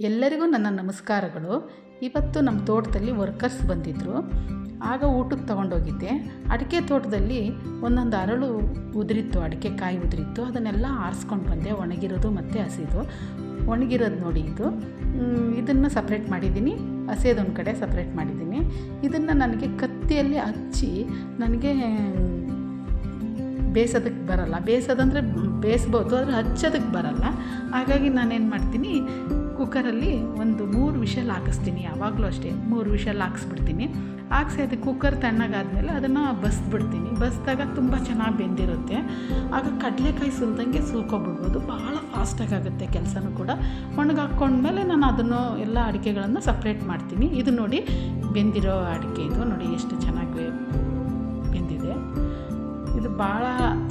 ಎಲ್ಲರಿಗೂ ನನ್ನ ನಮಸ್ಕಾರಗಳು. ಇವತ್ತು ನಮ್ಮ ತೋಟದಲ್ಲಿ ವರ್ಕರ್ಸ್ ಬಂದಿದ್ದರು. ಆಗ ಊಟಕ್ಕೆ ತೊಗೊಂಡೋಗಿದ್ದೆ. ಅಡಿಕೆ ತೋಟದಲ್ಲಿ ಒಂದೊಂದು ಅರಳು ಉದುರಿತ್ತು, ಅಡಿಕೆ ಕಾಯಿ ಉದುರಿತ್ತು. ಅದನ್ನೆಲ್ಲ ಆರಿಸ್ಕೊಂಡು ಬಂದೆ, ಒಣಗಿರೋದು ಮತ್ತು ಹಸಿದು. ಒಣಗಿರೋದು ನೋಡಿ, ಇದನ್ನು ಸಪ್ರೇಟ್ ಮಾಡಿದ್ದೀನಿ, ಹಸಿದೊಂದು ಕಡೆ ಸಪ್ರೇಟ್ ಮಾಡಿದ್ದೀನಿ. ಇದನ್ನು ನನಗೆ ಕತ್ತಿಯಲ್ಲಿ ಹಚ್ಚಿ ನನಗೆ ಬೇಯಿಸೋದಕ್ಕೆ ಬರಲ್ಲ. ಬೇಯಿಸೋದಂದರೆ ಬೇಯಿಸ್ಬೋದು, ಆದರೆ ಹಚ್ಚೋದಕ್ಕೆ ಬರಲ್ಲ. ಹಾಗಾಗಿ ನಾನೇನು ಮಾಡ್ತೀನಿ, ಕುಕ್ಕರಲ್ಲಿ ಒಂದು 3 ವಿಷಲ್ ಹಾಕಿಸ್ತೀನಿ. ಯಾವಾಗಲೂ ಅಷ್ಟೇ 3 ವಿಷಲ್ ಹಾಕ್ಸ್ಬಿಡ್ತೀನಿ. ಹಾಕ್ಸಿ ಅದಕ್ಕೆ ಕುಕ್ಕರ್ ತಣ್ಣಗಾದ್ಮೇಲೆ ಅದನ್ನು ಬಸ್ಬಿಡ್ತೀನಿ. ಬಸ್ದಾಗ ತುಂಬ ಚೆನ್ನಾಗಿ ಬೆಂದಿರುತ್ತೆ. ಆಗ ಕಡಲೆಕಾಯಿ ಸುಲ್ದಂಗೆ ಸುಲ್ಕೊಬಿಡ್ಬೋದು. ಭಾಳ ಫಾಸ್ಟಾಗುತ್ತೆ ಕೆಲಸನೂ ಕೂಡ. ಒಣಗಾಕೊಂಡ್ಮೇಲೆ ನಾನು ಅದನ್ನು ಎಲ್ಲ ಅಡಿಕೆಗಳನ್ನು ಸಪ್ರೇಟ್ ಮಾಡ್ತೀನಿ. ಇದು ನೋಡಿ ಬೆಂದಿರೋ ಅಡಿಕೆ, ಇದು ನೋಡಿ ಎಷ್ಟು ಚೆನ್ನಾಗಿ ಬೆಂದಿದೆ. ಇದು ಭಾಳ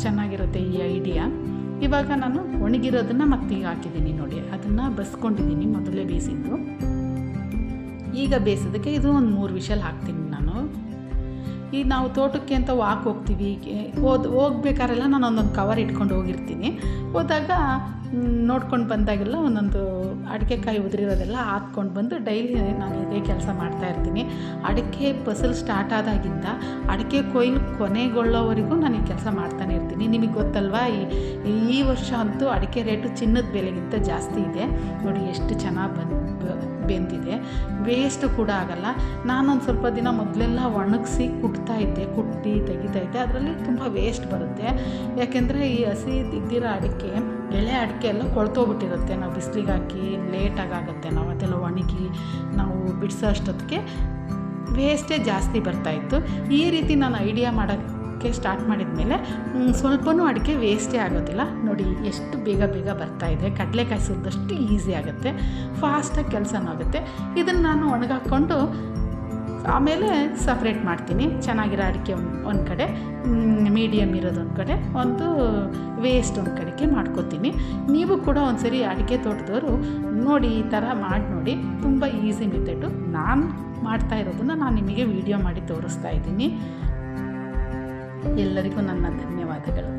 ಚೆನ್ನಾಗಿರುತ್ತೆ ಈ ಐಡಿಯಾ. ಇವಾಗ ನಾನು ಒಣಗಿರೋದನ್ನು ಮತ್ತೆ ಹಾಕಿದ್ದೀನಿ ನೋಡಿ. ಅದನ್ನು ಬಸ್ಕೊಂಡಿದ್ದೀನಿ, ಮೊದಲೇ ಬೇಯಿಸಿದ್ದು. ಈಗ ಬೇಯಿಸೋದಕ್ಕೆ ಇದು ಒಂದು 3 ವಿಷಲ್ ಹಾಕ್ತೀನಿ ನಾನು. ಈಗ ನಾವು ತೋಟಕ್ಕೆ ಅಂತ ವಾಕ್ ಹೋಗ್ತೀವಿ, ಹೋಗ್ಬೇಕಾರೆಲ್ಲ ನಾನು ಒಂದೊಂದು ಕವರ್ ಇಟ್ಕೊಂಡು ಹೋಗಿರ್ತೀನಿ. ಹೋದಾಗ ನೋಡ್ಕೊಂಡು ಬಂದಾಗೆಲ್ಲ ಒಂದೊಂದು ಅಡಿಕೆಕಾಯಿ ಉದುರಿರೋದೆಲ್ಲ ಹಾಕ್ಕೊಂಡು ಬಂದು ಡೈಲಿ ನಾನು ಇದೇ ಕೆಲಸ ಮಾಡ್ತಾಯಿರ್ತೀನಿ. ಅಡಿಕೆ ಫಸಲು ಸ್ಟಾರ್ಟ್ ಆದಾಗಿಂದ ಅಡಿಕೆ ಕೊಯ್ಲು ಕೊನೆಗೊಳ್ಳೋವರೆಗೂ ನಾನು ಈ ಕೆಲಸ ಮಾಡ್ತಾನೆ ಇರ್ತೀನಿ. ನಿಮಗೆ ಗೊತ್ತಲ್ವಾ, ಈ ವರ್ಷ ಅಂತೂ ಅಡಿಕೆ ರೇಟು ಚಿನ್ನದ ಬೆಲೆಗಿಂತ ಜಾಸ್ತಿ ಇದೆ. ನೋಡಿ ಎಷ್ಟು ಚೆನ್ನಾಗಿ ಬೆಂದಿದೆ. ವೇಸ್ಟ್ ಕೂಡ ಆಗಲ್ಲ. ನಾನೊಂದು ಸ್ವಲ್ಪ ದಿನ ಮೊದಲೆಲ್ಲ ಒಣಗಿಸಿ ಕುಟ್ಟಿ ತೆಗಿತಾಯಿದ್ದೆ. ಅದರಲ್ಲಿ ತುಂಬ ವೇಸ್ಟ್ ಬರುತ್ತೆ. ಯಾಕೆಂದರೆ ಈ ಹಸಿ ಇದ್ದಿರೋ ಅಡಿಕೆ, ಎಳೆ ಅಡಿಕೆ ಎಲ್ಲ ಕೊಳ್ತೋಗ್ಬಿಟ್ಟಿರುತ್ತೆ. ನಾವು ಬಿಸಿಲಿಗೆ ಹಾಕಿ ಲೇಟಾಗುತ್ತೆ. ನಾವು ಅದೆಲ್ಲ ಒಣಗಿ ನಾವು ಬಿಡಿಸೋ ಅಷ್ಟೊತ್ತಿಗೆ ವೇಸ್ಟೇ ಜಾಸ್ತಿ ಬರ್ತಾಯಿತ್ತು. ಈ ರೀತಿ ನಾನು ಐಡಿಯಾ ಮಾಡೋಕ್ಕೆ ಸ್ಟಾರ್ಟ್ ಮಾಡಿದ ಮೇಲೆ ಸ್ವಲ್ಪನೂ ಅಡಿಕೆ ವೇಸ್ಟೇ ಆಗೋದಿಲ್ಲ. ನೋಡಿ ಎಷ್ಟು ಬೇಗ ಬರ್ತಾಯಿದೆ. ಕಡಲೆಕಾಯಿ ಸುರಿದಷ್ಟು ಈಸಿ ಆಗುತ್ತೆ, ಫಾಸ್ಟಾಗಿ ಕೆಲಸನೂ ಆಗುತ್ತೆ. ಇದನ್ನು ನಾನು ಒಣಗಾಕ್ಕೊಂಡು ಆಮೇಲೆ ಸಪ್ರೇಟ್ ಮಾಡ್ತೀನಿ. ಚೆನ್ನಾಗಿರೋ ಅಡಿಕೆ ಒಂದು ಕಡೆ, ಮೀಡಿಯಮ್ ಇರೋದು ಒಂದು ಕಡೆ, ಒಂದು ವೇಸ್ಟ್ ಒಂದು ಕಡೆಗೆ ಮಾಡ್ಕೊತೀನಿ. ನೀವು ಕೂಡ ಒಂದ್ಸರಿ ಅಡಿಕೆ ತೋಟದವರು ನೋಡಿ, ಈ ಥರ ಮಾಡಿ ನೋಡಿ. ತುಂಬ ಈಸಿ ಮೆಥಡು. ನಾನು ಮಾಡ್ತಾ ಇರೋದನ್ನು ನಾನು ನಿಮಗೆ ವಿಡಿಯೋ ಮಾಡಿ ತೋರಿಸ್ತಾ ಇದ್ದೀನಿ. ಎಲ್ಲರಿಗೂ ನನ್ನ ಧನ್ಯವಾದಗಳು.